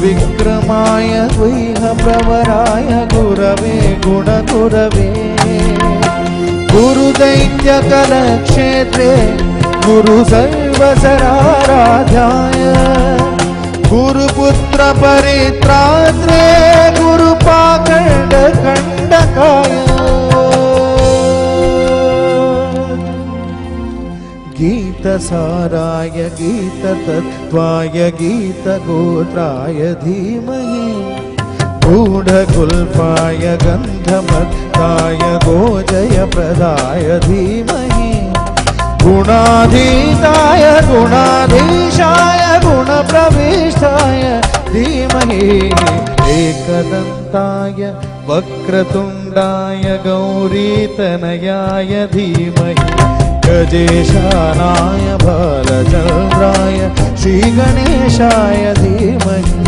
विक्रमाय द्वैहप्रवराय गुरवे गुणगुरवे गुरुदैत्यकलक्षेत्रे गुरुसर्वसराराध्याय गुरुपुत्रपरित्रात्रे गुरुपाखण्डखण्डकाय गीतसाराय गीततत्त्वाय गीतगोत्राय धीमहि गूढगुल्फाय गन्धमत्ताय गोजयप्रदाय धीमहि गुणाधीताय गुणाधीशाय गुणप्रविष्टाय धीमहि एकदन्ताय वक्रतुण्डाय गौरीतनयाय धीमहि गजेशानाय बालचन्द्राय श्रीगणेशाय धीमहि।